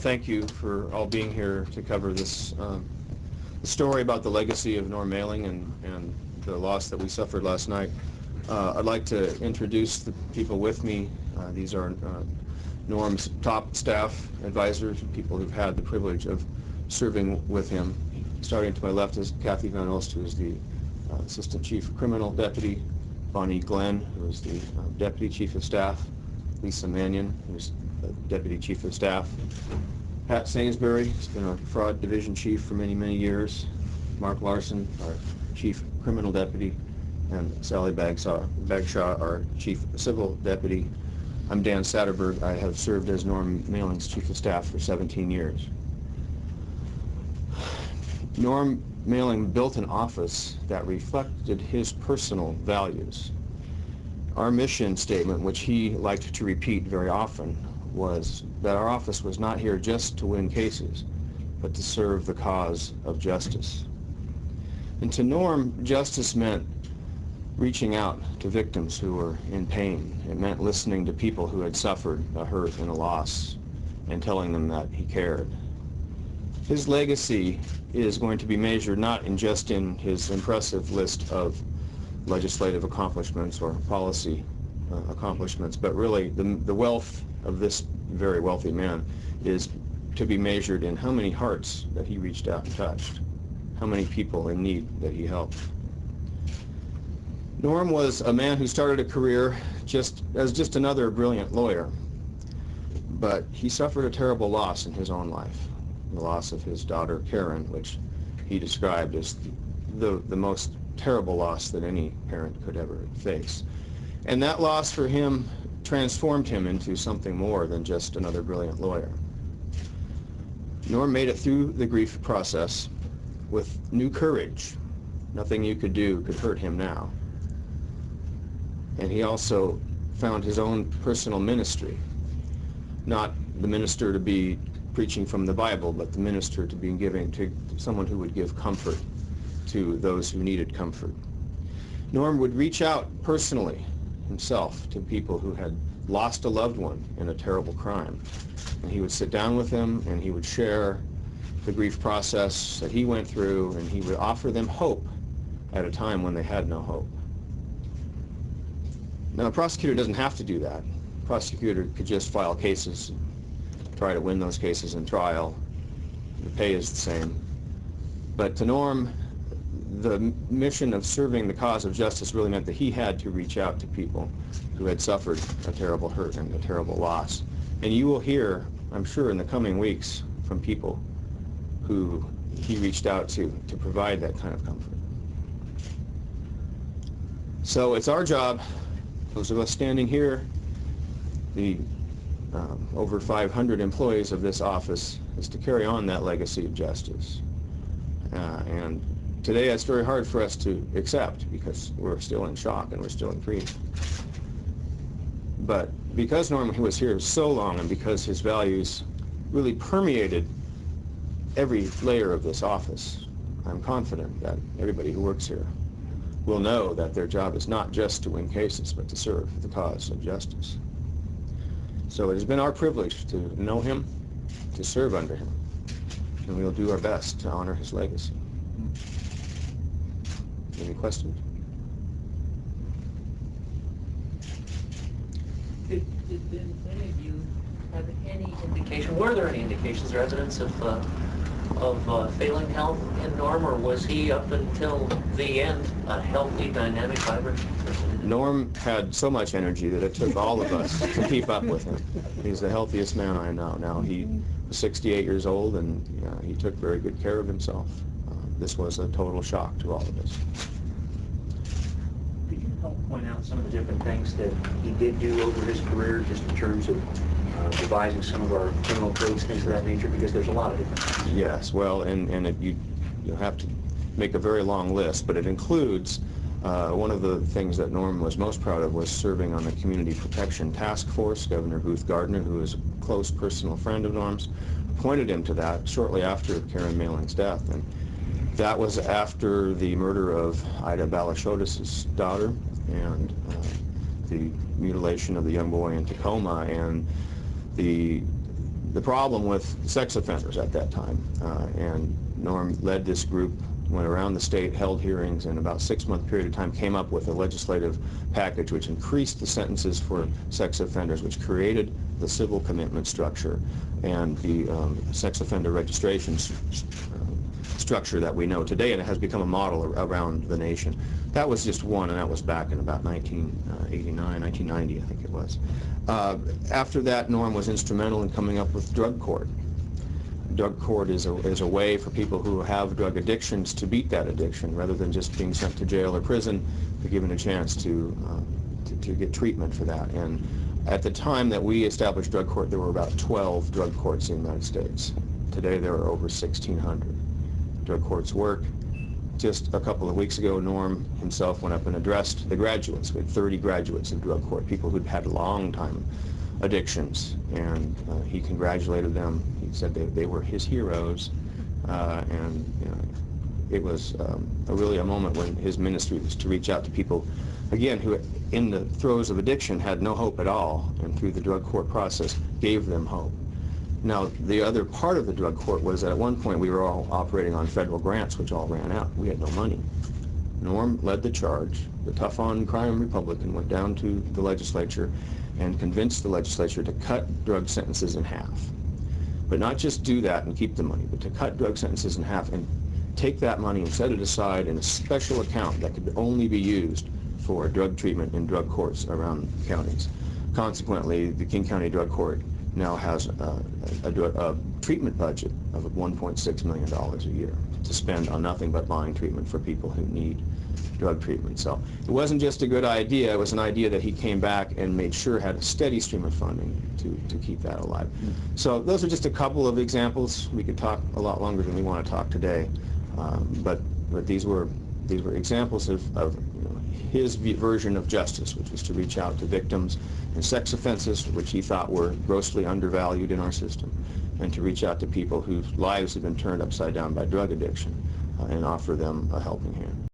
thank you for all being here to cover this story about the legacy of Norm Maleng and the loss that we suffered last night. I'd like to introduce the people with me. These are Norm's top staff advisors, people who've had the privilege of serving with him. Starting to my left is Kathy Van Olst, who is the Assistant Chief Criminal Deputy, Bonnie Glenn, who is the Deputy Chief of Staff, Lisa Mannion, who's the Deputy Chief of Staff, Pat Sainsbury, who's been a Fraud Division Chief for many, many years, Mark Larson, our Chief Criminal Deputy, and Sally Bagshaw, our Chief Civil Deputy. I'm Dan Satterberg. I have served as Norm Maleng's Chief of Staff for 17 years. Norm Maleng built an office that reflected his personal values. Our mission statement, which he liked to repeat very often, was that our office was not here just to win cases, but to serve the cause of justice. And to Norm, justice meant reaching out to victims who were in pain. It meant listening to people who had suffered a hurt and a loss and telling them that he cared. His legacy is going to be measured not just in his impressive list of legislative accomplishments or policy accomplishments, but really the wealth of this very wealthy man is to be measured in how many hearts that he reached out and touched, how many people in need that he helped. Norm was a man who started a career as just another brilliant lawyer, but he suffered a terrible loss in his own life, the loss of his daughter Karen, which he described as the most terrible loss that any parent could ever face. And that loss for him transformed him into something more than just another brilliant lawyer. Norm made it through the grief process with new courage. Nothing you could do could hurt him now. And he also found his own personal ministry, not the minister to be preaching from the Bible, but the minister to be giving to someone who would give comfort to those who needed comfort. Norm would reach out personally himself to people who had lost a loved one in a terrible crime. And he would sit down with them and he would share the grief process that he went through, and he would offer them hope at a time when they had no hope. Now, a prosecutor doesn't have to do that. A prosecutor could just file cases, try to win those cases in trial. The pay is the same. But to Norm, the mission of serving the cause of justice really meant that he had to reach out to people who had suffered a terrible hurt and a terrible loss. And you will hear, I'm sure, in the coming weeks from people who he reached out to provide that kind of comfort. So it's our job, those of us standing here, the over 500 employees of this office, is to carry on that legacy of justice. And today it's very hard for us to accept because we're still in shock and we're still in grief. But because Norm was here so long and because his values really permeated every layer of this office, I'm confident that everybody who works here will know that their job is not just to win cases, but to serve the cause of justice. So it has been our privilege to know him, to serve under him, and we will do our best to honor his legacy. Any questions? Did any of you have any indication, were there any indications or evidence of failing health in Norm, or was he, up until the end, a healthy, dynamic, vibrant person? Norm had so much energy that it took all of us to keep up with him. He's the healthiest man I know. Now, he was 68 years old, and he took very good care of himself. This was a total shock to all of us. Could you help point out some of the different things that he did do over his career, just in terms of revising some of our criminal codes, things of that nature, because there's a lot of different things. Yes, well, you'll have to make a very long list, but it includes one of the things that Norm was most proud of was serving on the Community Protection Task Force. Governor Booth Gardner, who is a close personal friend of Norm's, appointed him to that shortly after Karen Maleng's death. And that was after the murder of Ida Balashodis' daughter and the mutilation of the young boy in Tacoma, and the the problem with sex offenders at that time. And Norm led this group, went around the state, held hearings, and about a 6-month period of time came up with a legislative package which increased the sentences for sex offenders, which created the civil commitment structure and the sex offender registration structure that we know today, and it has become a model around the nation. That was just one, and that was back in about 1989, 1990, I think it was. After that, Norm was instrumental in coming up with drug court. Drug court is a way for people who have drug addictions to beat that addiction, rather than just being sent to jail or prison, to given a chance to get treatment for that. And at the time that we established drug court, there were about 12 drug courts in the United States. Today there are over 1,600. Drug courts work. Just a couple of weeks ago, Norm himself went up and addressed the graduates. We had 30 graduates of drug court, people who'd had long-time addictions, and he congratulated them. He said they were his heroes, and you know, it was really a moment when his ministry was to reach out to people, again, who in the throes of addiction had no hope at all, and through the drug court process gave them hope. Now, the other part of the drug court was that at one point we were all operating on federal grants, which all ran out. We had no money. Norm led the charge. The tough-on-crime Republican went down to the legislature and convinced the legislature to cut drug sentences in half. But not just do that and keep the money, but to cut drug sentences in half and take that money and set it aside in a special account that could only be used for drug treatment in drug courts around counties. Consequently, the King County Drug Court now has a treatment budget of $1.6 million a year to spend on nothing but lying treatment for people who need drug treatment. So it wasn't just a good idea, it was an idea that he came back and made sure had a steady stream of funding to keep that alive. So those are just a couple of examples. We could talk a lot longer than we want to talk today, but these were examples of you know, his version of justice, which was to reach out to victims in sex offenses, which he thought were grossly undervalued in our system, and to reach out to people whose lives had been turned upside down by drug addiction and offer them a helping hand.